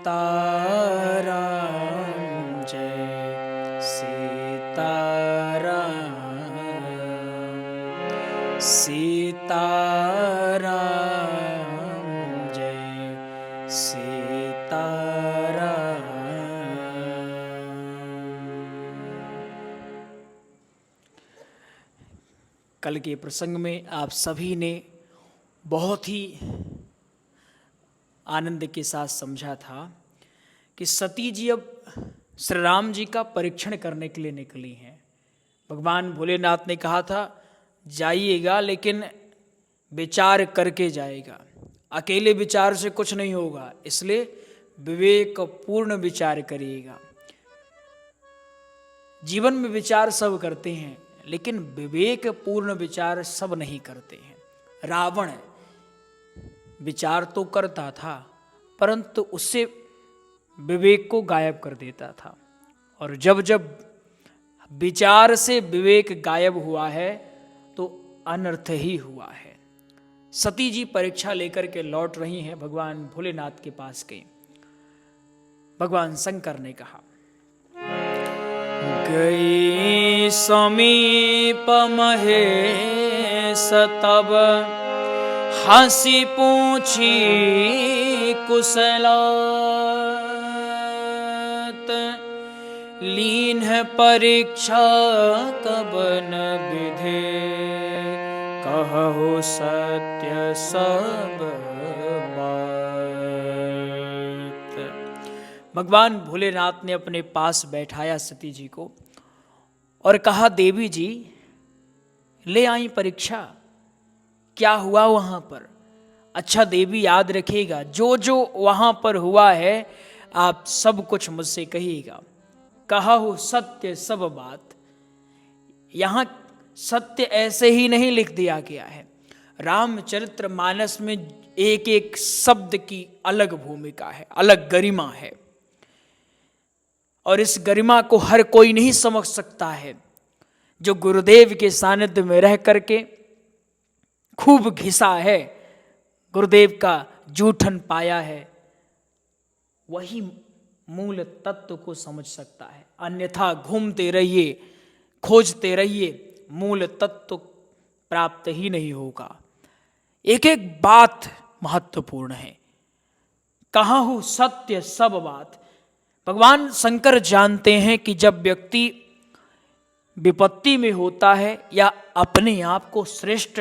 सीताराम जय सीताराम सीताराम जय सीताराम। कल के प्रसंग में आप सभी ने बहुत ही आनंद के साथ समझा था कि सती जी अब श्री राम जी का परीक्षण करने के लिए निकली हैं। भगवान भोलेनाथ ने कहा था जाइएगा लेकिन विचार करके जाएगा, अकेले विचार से कुछ नहीं होगा, इसलिए विवेक पूर्ण विचार करिएगा। जीवन में विचार सब करते हैं लेकिन विवेक पूर्ण विचार सब नहीं करते हैं। रावण विचार तो करता था परंतु उससे विवेक को गायब कर देता था, और जब जब विचार से विवेक गायब हुआ है तो अनर्थ ही हुआ है। सती जी परीक्षा लेकर के लौट रही हैं, भगवान भोलेनाथ के पास गई। भगवान शंकर ने कहा गई समीप महेश तब हंसी पूछी कुशलात, लीन परीक्षा कबन विधे कहु सत्य सब बात। भगवान भोलेनाथ ने अपने पास बैठाया सती जी को और कहा देवी जी ले आई परीक्षा, क्या हुआ वहां पर। अच्छा देवी याद रखिएगा जो जो वहां पर हुआ है आप सब कुछ मुझसे कहिएगा। कहा हो सत्य सब बात, यहां सत्य ऐसे ही नहीं लिख दिया गया है। रामचरित्र मानस में एक एक शब्द की अलग भूमिका है, अलग गरिमा है, और इस गरिमा को हर कोई नहीं समझ सकता है। जो गुरुदेव के सानिध्य में रह करके खूब घिसा है, गुरुदेव का जूठन पाया है, वही मूल तत्व को समझ सकता है। अन्यथा घूमते रहिए, खोजते रहिए, मूल तत्व प्राप्त ही नहीं होगा। एक एक बात महत्वपूर्ण है। कहा हूं सत्य सब बात। भगवान शंकर जानते हैं कि जब व्यक्ति विपत्ति में होता है या अपने आप को श्रेष्ठ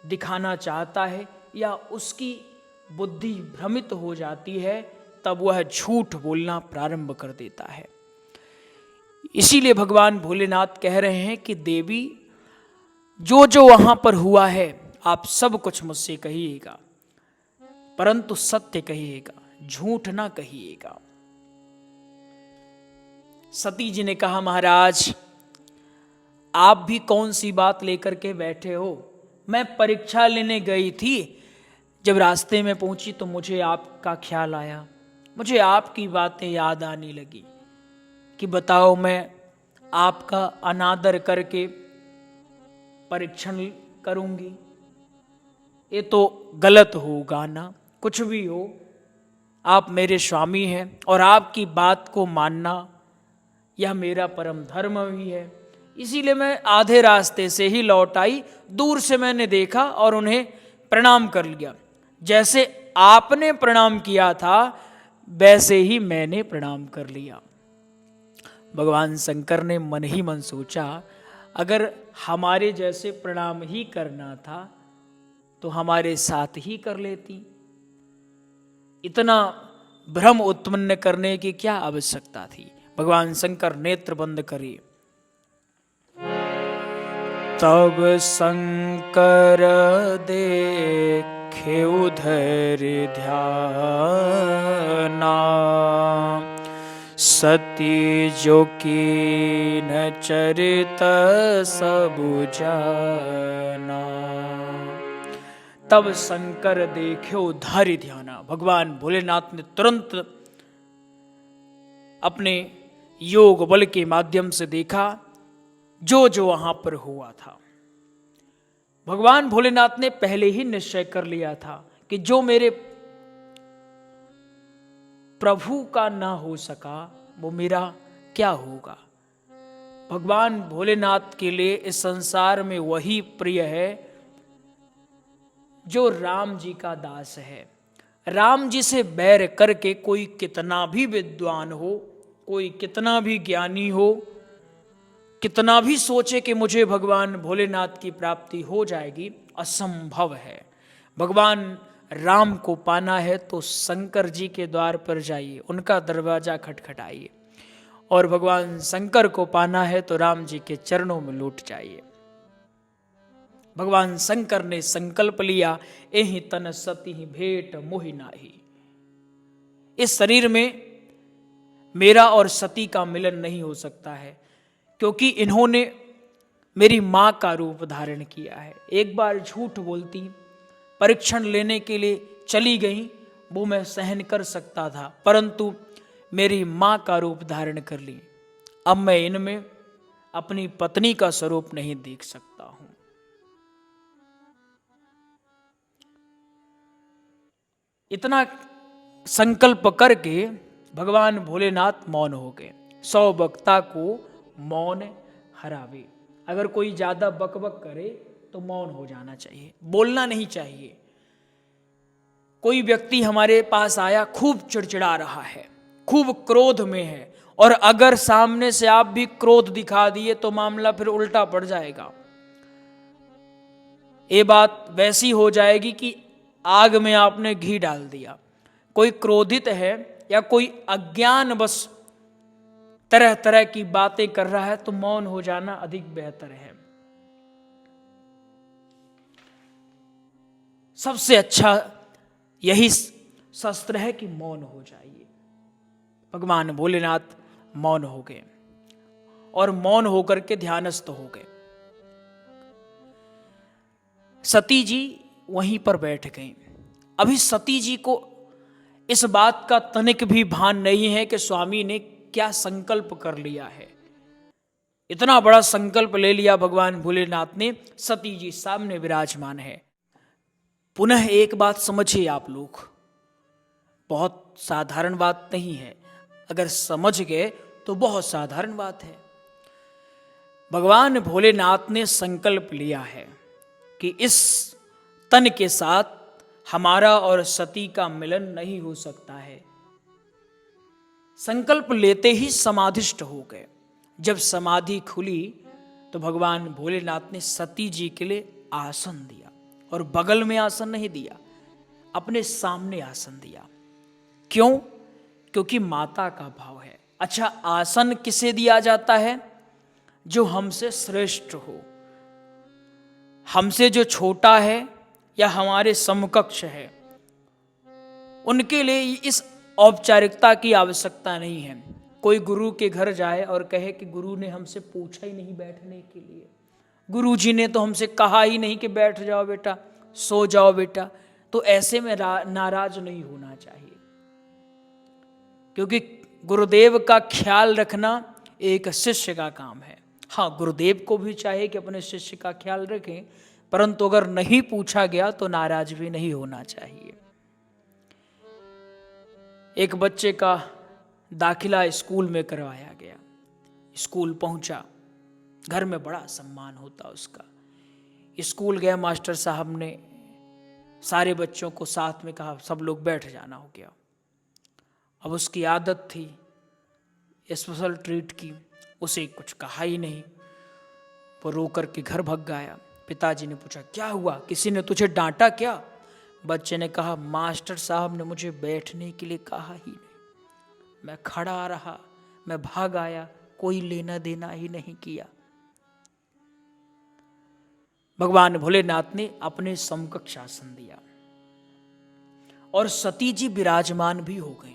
दिखाना चाहता है या उसकी बुद्धि भ्रमित हो जाती है तब वह झूठ बोलना प्रारंभ कर देता है। इसीलिए भगवान भोलेनाथ कह रहे हैं कि देवी जो जो वहां पर हुआ है आप सब कुछ मुझसे कहिएगा, परंतु सत्य कहिएगा, झूठ ना कहिएगा। सती जी ने कहा महाराज आप भी कौन सी बात लेकर के बैठे हो, मैं परीक्षा लेने गई थी, जब रास्ते में पहुंची तो मुझे आपका ख्याल आया, मुझे आपकी बातें याद आने लगी कि बताओ मैं आपका अनादर करके परीक्षण करूंगी, ये तो गलत होगा ना। कुछ भी हो आप मेरे स्वामी हैं और आपकी बात को मानना यह मेरा परम धर्म भी है। इसीलिए मैं आधे रास्ते से ही लौट आई, दूर से मैंने देखा और उन्हें प्रणाम कर लिया। जैसे आपने प्रणाम किया था वैसे ही मैंने प्रणाम कर लिया। भगवान शंकर ने मन ही मन सोचा अगर हमारे जैसे प्रणाम ही करना था तो हमारे साथ ही कर लेती, इतना भ्रम उत्पन्न करने की क्या आवश्यकता थी। भगवान शंकर नेत्र बंद करिए। तब शंकर देखे उधर ध्याना, सती जो कीन चरित सब जाना। तब शंकर देखे धैर्य ध्याना। भगवान भोलेनाथ ने तुरंत अपने योग बल के माध्यम से देखा जो जो वहां पर हुआ था। भगवान भोलेनाथ ने पहले ही निश्चय कर लिया था कि जो मेरे प्रभु का ना हो सका वो मेरा क्या होगा। भगवान भोलेनाथ के लिए इस संसार में वही प्रिय है जो राम जी का दास है। राम जी से बैर करके कोई कितना भी विद्वान हो, कोई कितना भी ज्ञानी हो, कितना भी सोचे कि मुझे भगवान भोलेनाथ की प्राप्ति हो जाएगी, असंभव है। भगवान राम को पाना है तो शंकर जी के द्वार पर जाइए, उनका दरवाजा खटखटाइए, और भगवान शंकर को पाना है तो राम जी के चरणों में लौट जाइए। भगवान शंकर ने संकल्प लिया, एहि तन सती भेंट मोहि नाही। इस शरीर में मेरा और सती का मिलन नहीं हो सकता है, क्योंकि इन्होंने मेरी मां का रूप धारण किया है। एक बार झूठ बोलती, परीक्षण लेने के लिए चली गई, वो मैं सहन कर सकता था, परंतु मेरी मां का रूप धारण कर ली। अब मैं इनमें अपनी पत्नी का स्वरूप नहीं देख सकता हूं। इतना संकल्प करके भगवान भोलेनाथ मौन हो गए। 100 वक्ता को मौन हरावे। अगर कोई ज्यादा बकबक करे तो मौन हो जाना चाहिए, बोलना नहीं चाहिए। कोई व्यक्ति हमारे पास आया, खूब चिड़चिड़ा रहा है, खूब क्रोध में है, और अगर सामने से आप भी क्रोध दिखा दिए तो मामला फिर उल्टा पड़ जाएगा। ये बात वैसी हो जाएगी कि आग में आपने घी डाल दिया। कोई क्रोधित है या कोई अज्ञान बस तरह तरह की बातें कर रहा है तो मौन हो जाना अधिक बेहतर है। सबसे अच्छा यही शस्त्र है कि मौन हो जाइए। भगवान भोलेनाथ मौन हो गए और मौन होकर के ध्यानस्थ हो गए। सती जी वहीं पर बैठ गईं। अभी सती जी को इस बात का तनिक भी भान नहीं है कि स्वामी ने क्या संकल्प कर लिया है। इतना बड़ा संकल्प ले लिया भगवान भोलेनाथ ने। सती जी सामने विराजमान है। पुनः एक बात समझिए आप लोग, बहुत साधारण बात नहीं है, अगर समझ गए तो बहुत साधारण बात है। भगवान भोलेनाथ ने संकल्प लिया है कि इस तन के साथ हमारा और सती का मिलन नहीं हो सकता है। संकल्प लेते ही समाधिष्ट हो गए। जब समाधि खुली तो भगवान भोलेनाथ ने सती जी के लिए आसन दिया, और बगल में आसन नहीं दिया, अपने सामने आसन दिया। क्यों? क्योंकि माता का भाव है। अच्छा, आसन किसे दिया जाता है? जो हमसे श्रेष्ठ हो, हमसे जो छोटा है या हमारे समकक्ष है, उनके लिए इस औपचारिकता की आवश्यकता नहीं है। कोई गुरु के घर जाए और कहे कि गुरु ने हमसे पूछा ही नहीं बैठने के लिए, गुरु जी ने तो हमसे कहा ही नहीं कि बैठ जाओ बेटा, सो जाओ बेटा, तो ऐसे में नाराज नहीं होना चाहिए। क्योंकि गुरुदेव का ख्याल रखना एक शिष्य का काम है। हाँ, गुरुदेव को भी चाहिए कि अपने शिष्य का ख्याल रखें, परंतु अगर नहीं पूछा गया तो नाराज भी नहीं होना चाहिए। एक बच्चे का दाखिला स्कूल में करवाया गया। स्कूल पहुंचा, घर में बड़ा सम्मान होता उसका। स्कूल गया, मास्टर साहब ने सारे बच्चों को साथ में कहा सब लोग बैठ जाना हो गया। अब उसकी आदत थी स्पेशल ट्रीट की, उसे कुछ कहा ही नहीं, वो रो कर के घर भाग गया। पिताजी ने पूछा क्या हुआ, किसी ने तुझे डांटा क्या? बच्चे ने कहा मास्टर साहब ने मुझे बैठने के लिए कहा ही नहीं, मैं खड़ा रहा, मैं भाग आया, कोई लेना देना ही नहीं किया। भगवान भोलेनाथ ने अपने समकक्ष आसन दिया और सती जी विराजमान भी हो गए।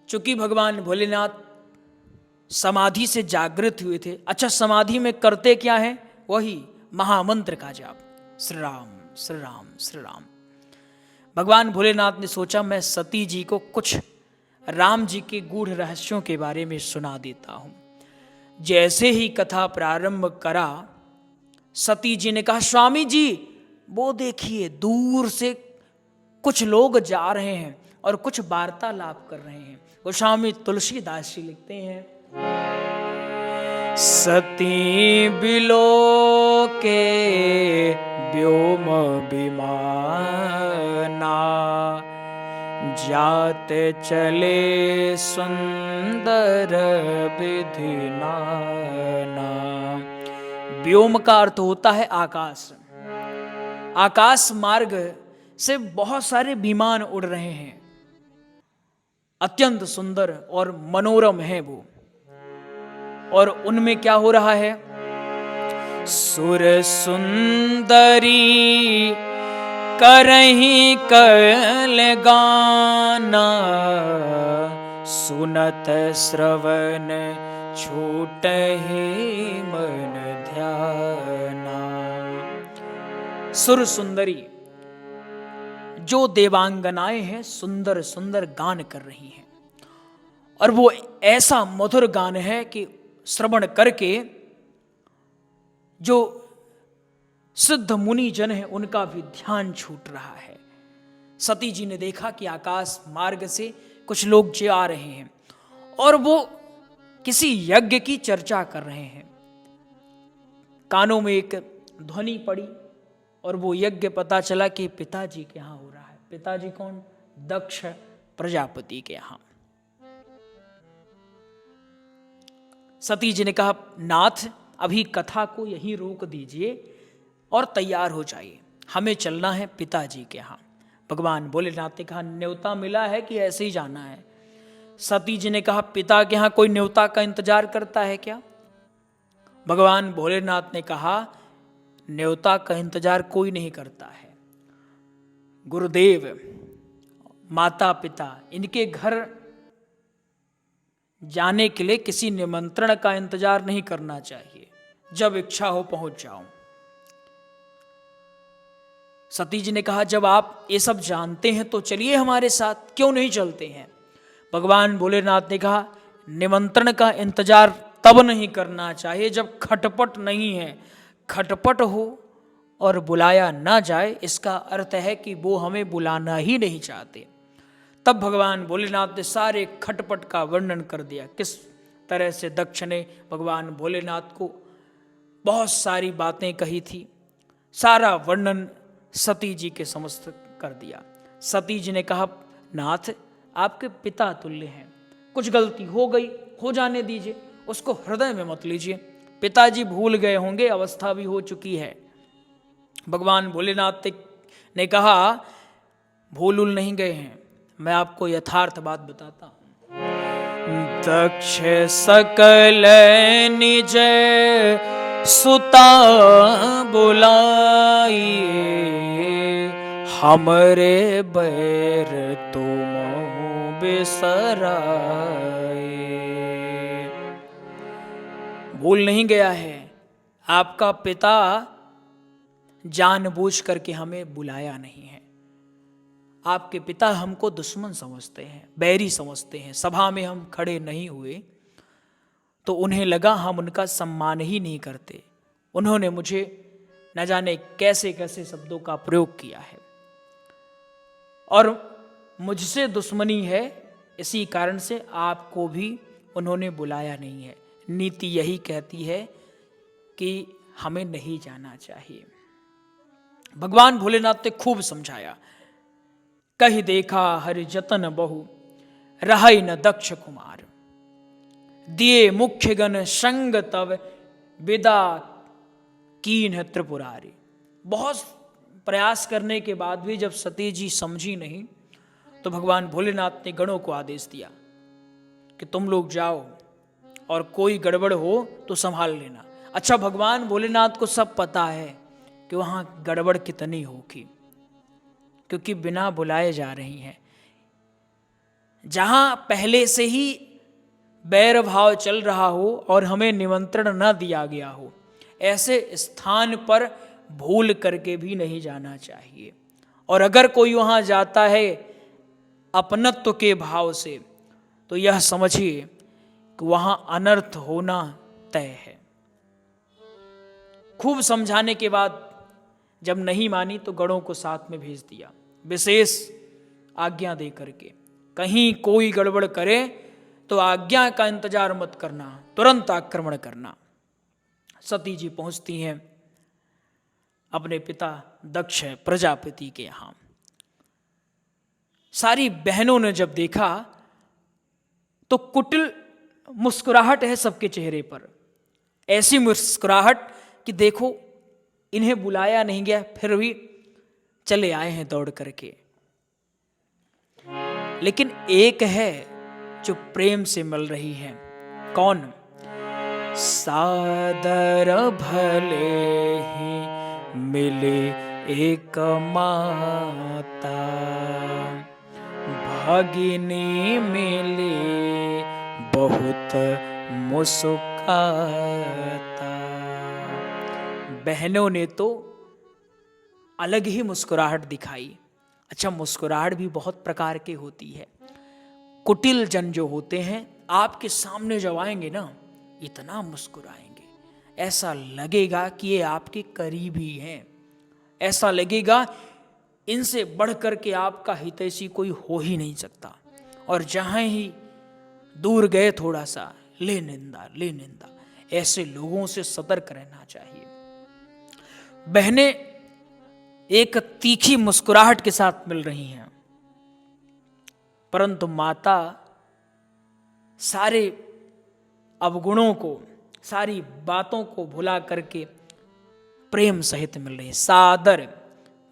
चूंकि भगवान भोलेनाथ समाधि से जागृत हुए थे। अच्छा, समाधि में करते क्या है? वही महामंत्र का जाप, श्री राम श्री राम श्री राम। भगवान भोलेनाथ ने सोचा मैं सती जी को कुछ राम जी के गूढ़ रहस्यों के बारे में सुना देता हूं। जैसे ही कथा प्रारंभ करा, सती जी ने कहा स्वामी जी वो देखिए दूर से कुछ लोग जा रहे हैं, और कुछ वार्तालाप कर रहे हैं। गोस्वामी तुलसीदास जी लिखते हैं, सती बिलो के व्योम विमाना, जात चले सुंदर विधि नाना। व्योम का अर्थ होता है आकाश। आकाश मार्ग से बहुत सारे विमान उड़ रहे हैं, अत्यंत सुंदर और मनोरम है वो। और उनमें क्या हो रहा है, सुर सुंदरी करही कल गाना, सुनत श्रवण छूटहि मन ध्याना। सुर सुंदरी जो देवांगनाएं हैं सुंदर सुंदर गान कर रही हैं, और वो ऐसा मधुर गान है कि श्रवण करके जो सिद्ध मुनि जन है उनका भी ध्यान छूट रहा है। सती जी ने देखा कि आकाश मार्ग से कुछ लोग जा रहे हैं और वो किसी यज्ञ की चर्चा कर रहे हैं। कानों में एक ध्वनि पड़ी और वो यज्ञ पता चला कि पिताजी के यहाँ हो रहा है। पिताजी कौन? दक्ष प्रजापति के यहाँ। सती जी ने कहा, नाथ अभी कथा को यहीं रोक दीजिए और तैयार हो जाइए, हमें चलना है पिताजी के यहाँ। भगवान भोलेनाथ ने कहा, न्योता मिला है कि ऐसे ही जाना है? सती जी ने कहा, पिता के यहाँ कोई न्योता का इंतजार करता है क्या? भगवान भोलेनाथ ने कहा, न्योता का इंतजार कोई नहीं करता है। गुरुदेव, माता पिता, इनके घर जाने के लिए किसी निमंत्रण का इंतजार नहीं करना चाहिए, जब इच्छा हो पहुंच जाऊं। सती जी ने कहा, जब आप ये सब जानते हैं तो चलिए हमारे साथ, क्यों नहीं चलते हैं? भगवान भोलेनाथ ने कहा, निमंत्रण का इंतजार तब नहीं करना चाहिए जब खटपट नहीं है। खटपट हो और बुलाया ना जाए, इसका अर्थ है कि वो हमें बुलाना ही नहीं चाहते। तब भगवान भोलेनाथ ने सारे खटपट का वर्णन कर दिया, किस तरह से दक्ष ने भगवान भोलेनाथ को बहुत सारी बातें कही थी। सारा वर्णन सती जी के समस्त कर दिया। सती जी ने कहा, नाथ आपके पिता तुल्य हैं, कुछ गलती हो गई, हो जाने दीजिए, उसको हृदय में मत लीजिए। पिताजी भूल गए होंगे, अवस्था भी हो चुकी है। भगवान भोलेनाथ ने कहा, भूल नहीं गए हैं, मैं आपको यथार्थ बात बताता हूं। दक्ष सकल निज सुता बुलाइए, हमरे बैर तुम बिसराए। भूल नहीं गया है, आपका पिता जानबूझ करके हमें बुलाया नहीं है। आपके पिता हमको दुश्मन समझते हैं, बैरी समझते हैं। सभा में हम खड़े नहीं हुए तो उन्हें लगा हम उनका सम्मान ही नहीं करते। उन्होंने मुझे न जाने कैसे कैसे शब्दों का प्रयोग किया है और मुझसे दुश्मनी है, इसी कारण से आपको भी उन्होंने बुलाया नहीं है। नीति यही कहती है कि हमें नहीं जाना चाहिए। भगवान भोलेनाथ ने खूब समझाया। कही देखा हरि जतन बहु, रहै न दक्ष कुमार, दिए मुख्य गण संग तब, विदा कीन्ह त्रिपुरारी। बहुत प्रयास करने के बाद भी जब सती जी समझी नहीं तो भगवान भोलेनाथ ने गणों को आदेश दिया कि तुम लोग जाओ और कोई गड़बड़ हो तो संभाल लेना। अच्छा, भगवान भोलेनाथ को सब पता है कि वहां गड़बड़ कितनी होगी, क्योंकि बिना बुलाए जा रही हैं। जहां पहले से ही बैर भाव चल रहा हो और हमें निमंत्रण न दिया गया हो, ऐसे स्थान पर भूल करके भी नहीं जाना चाहिए। और अगर कोई वहां जाता है अपनत्व के भाव से तो यह समझिए कि वहां अनर्थ होना तय है। खूब समझाने के बाद जब नहीं मानी तो गणों को साथ में भेज दिया। विशेष आज्ञा दे करके। कहीं कोई गड़बड़ करे तो आज्ञा का इंतजार मत करना, तुरंत आक्रमण करना। सती जी पहुंचती हैं अपने पिता दक्ष प्रजापति के यहां। सारी बहनों ने जब देखा तो कुटिल मुस्कुराहट है सबके चेहरे पर, ऐसी मुस्कुराहट कि देखो इन्हें बुलाया नहीं गया फिर भी चले आए हैं दौड़ करके। लेकिन एक है जो प्रेम से मिल रही है, कौन? सादर भले ही मिले एक माता, भागिनी मिले बहुत मुस्काता। बहनों ने तो अलग ही मुस्कुराहट दिखाई। अच्छा, मुस्कुराहट भी बहुत प्रकार की होती है। कुटिल जन जो होते हैं आपके सामने जब आएंगे ना, इतना मुस्कुराएंगे, ऐसा लगेगा कि ये आपके करीब ही हैं, ऐसा लगेगा इनसे बढ़ कर के आपका हितैषी कोई हो ही नहीं सकता। और जहां ही दूर गए थोड़ा सा, ले निंदा ले निंदा। ऐसे लोगों से सतर्क रहना चाहिए। बहनें एक तीखी मुस्कुराहट के साथ मिल रही हैं, परंतु माता सारे अवगुणों को, सारी बातों को भुला करके प्रेम सहित मिल रही है। सादर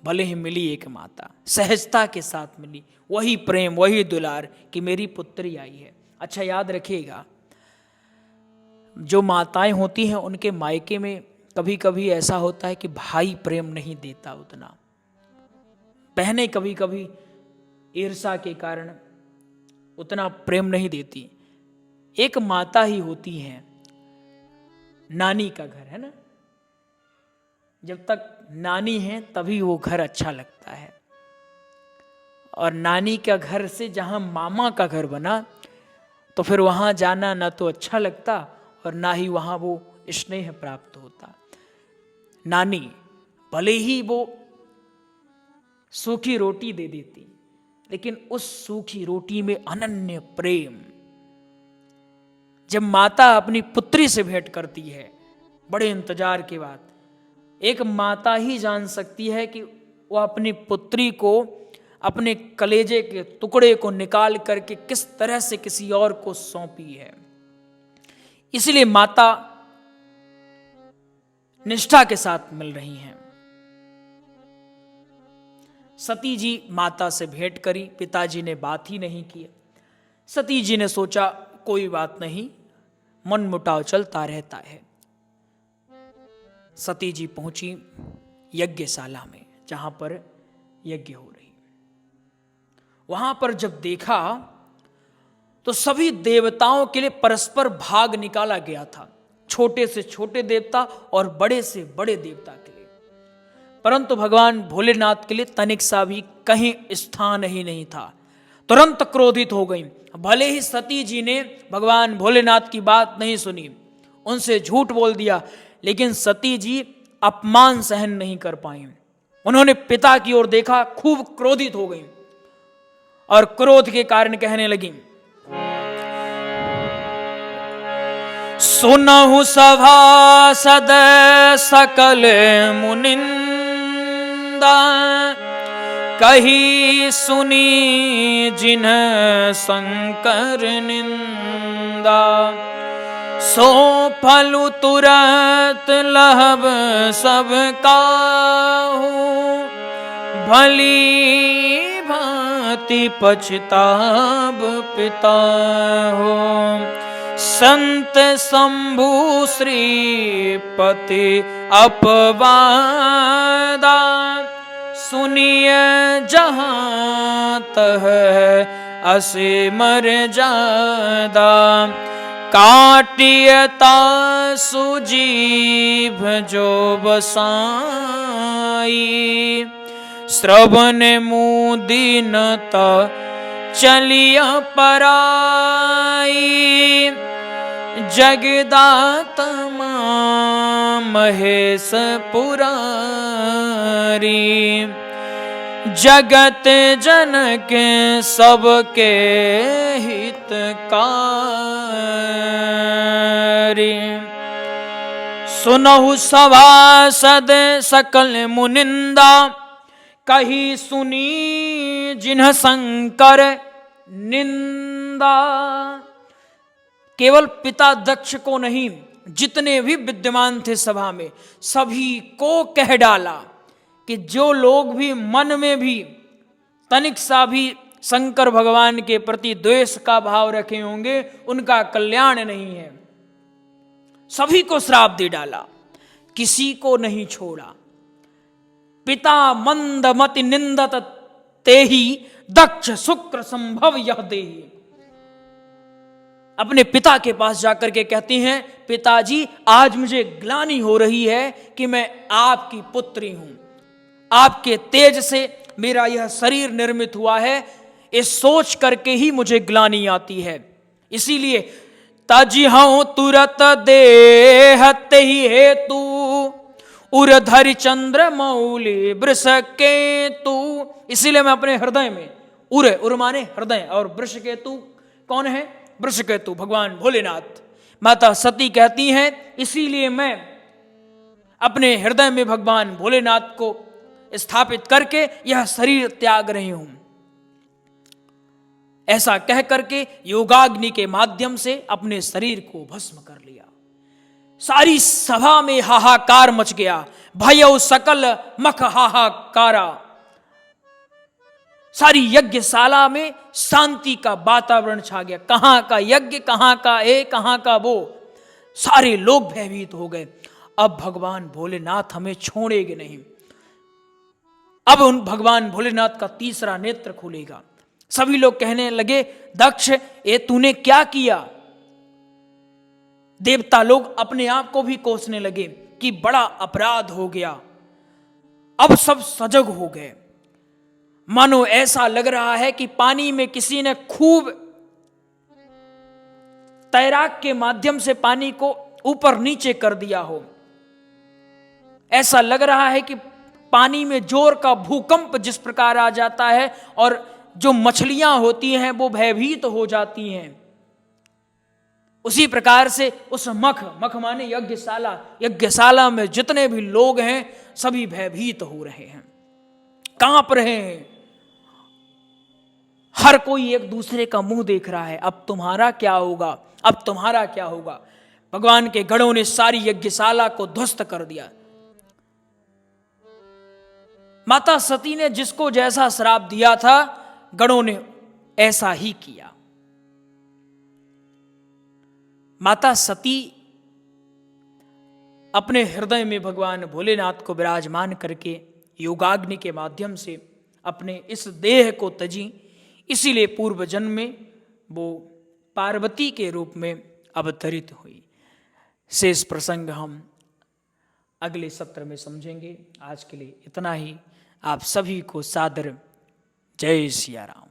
भले ही मिली एक माता, सहजता के साथ मिली, वही प्रेम वही दुलार कि मेरी पुत्री आई है। अच्छा, याद रखिएगा, जो माताएं होती हैं उनके मायके में कभी कभी ऐसा होता है कि भाई प्रेम नहीं देता उतना, बहनें कभी कभी ईर्ष्या के कारण उतना प्रेम नहीं देती। एक माता ही होती है, नानी का घर है ना, जब तक नानी है तभी वो घर अच्छा लगता है। और नानी का घर से जहां मामा का घर बना तो फिर वहां जाना ना तो अच्छा लगता और ना ही वहां वो स्नेह प्राप्त होता। नानी भले ही वो सूखी रोटी दे देती, लेकिन उस सूखी रोटी में अनन्य प्रेम। जब माता अपनी पुत्री से भेंट करती है बड़े इंतजार के बाद, एक माता ही जान सकती है कि वो अपनी पुत्री को अपने कलेजे के टुकड़े को निकाल करके किस तरह से किसी और को सौंपी है। इसलिए माता निष्ठा के साथ मिल रही हैं। सती जी माता से भेंट करी, पिताजी ने बात ही नहीं किया। सती जी ने सोचा कोई बात नहीं, मन मुटाव चलता रहता है। सती जी पहुंची यज्ञशाला में जहां पर यज्ञ हो रही। वहां पर जब देखा तो सभी देवताओं के लिए परस्पर भाग निकाला गया था, छोटे से छोटे देवता और बड़े से बड़े देवता के लिए, परंतु भगवान भोलेनाथ के लिए तनिक सा भी कहीं स्थान ही नहीं था। तुरंत क्रोधित हो गई। भले ही सती जी ने भगवान भोलेनाथ की बात नहीं सुनी, उनसे झूठ बोल दिया, लेकिन सती जी अपमान सहन नहीं कर पाई। उन्होंने पिता की ओर देखा, खूब क्रोधित हो गई और क्रोध के कारण कहने लगी, सुनहु सभासद सकल मुनिंदा, कही सुनी जिन्ह शंकर निंदा, सो फलु तुरत लहब सब काहू, भली भांति पछताब पिता हो, संत शंभु श्रीपति अपवादा, सुनिय जहां तह असे मर्यादा, काटियता सुजीभ जो बसाई, श्रवण मुदीनता चलिया पराई, जगदात्मा महेश पुरारी, जगत जन के सबके हितकारी। सुनहु सभासद सकल मुनिंदा, कही सुनी जिन्ह शंकर निंदा। केवल पिता दक्ष को नहीं, जितने भी विद्यमान थे सभा में, सभी को कह डाला कि जो लोग भी मन में भी तनिक सा भी शंकर भगवान के प्रति द्वेष का भाव रखे होंगे, उनका कल्याण नहीं है। सभी को श्राप दे डाला, किसी को नहीं छोड़ा। पिता मंद मति निंदत तेहि, दक्ष शुक्र संभव यह देहि। अपने पिता के पास जाकर के कहती हैं, पिताजी आज मुझे ग्लानि हो रही है कि मैं आपकी पुत्री हूं, आपके तेज से मेरा यह शरीर निर्मित हुआ है, इस सोच करके ही मुझे ग्लानि आती है। इसीलिए तजिहं तुरत देहत ही हेतु, उरधरि चंद्र मौलि वृष केतु। इसीलिए मैं अपने हृदय में, उर माने हृदय, और वृष केतु कौन है? वृष केतु भगवान भोलेनाथ। माता सती कहती हैं, इसीलिए मैं अपने हृदय में भगवान भोलेनाथ को स्थापित करके यह शरीर त्याग रही हूं। ऐसा कह करके योगाग्नि के माध्यम से अपने शरीर को भस्म कर लिया। सारी सभा में हाहाकार मच गया, भयौ सकल मख हाहाकारा। सारी यज्ञशाला में शांति का वातावरण छा गया। कहां का यज्ञ, कहां का कहां का वो, सारे लोग भयभीत हो गए। अब भगवान भोलेनाथ हमें छोड़ेंगे नहीं। अब उन भगवान भोलेनाथ का तीसरा नेत्र खुलेगा। सभी लोग कहने लगे, दक्ष ये तूने क्या किया? देवता लोग अपने आप को भी कोसने लगे कि बड़ा अपराध हो गया। अब सब सजग हो गए। मानो ऐसा लग रहा है कि पानी में किसी ने खूब तैराक के माध्यम से पानी को ऊपर नीचे कर दिया हो। ऐसा लग रहा है कि पानी में जोर का भूकंप जिस प्रकार आ जाता है और जो मछलियां होती हैं वो भयभीत हो जाती हैं, उसी प्रकार से उस मख माने यज्ञशाला में जितने भी लोग हैं सभी भयभीत हो रहे हैं, कांप रहे हैं। हर कोई एक दूसरे का मुंह देख रहा है, अब तुम्हारा क्या होगा, अब तुम्हारा क्या होगा। भगवान के गणों ने सारी यज्ञशाला को ध्वस्त कर दिया। माता सती ने जिसको जैसा श्राप दिया था, गणों ने ऐसा ही किया। माता सती अपने हृदय में भगवान भोलेनाथ को विराजमान करके योगाग्नि के माध्यम से अपने इस देह को तजी। इसीलिए पूर्व जन्म में वो पार्वती के रूप में अवतरित हुई। शेष प्रसंग हम अगले सत्र में समझेंगे। आज के लिए इतना ही। आप सभी को सादर जय सिया राम।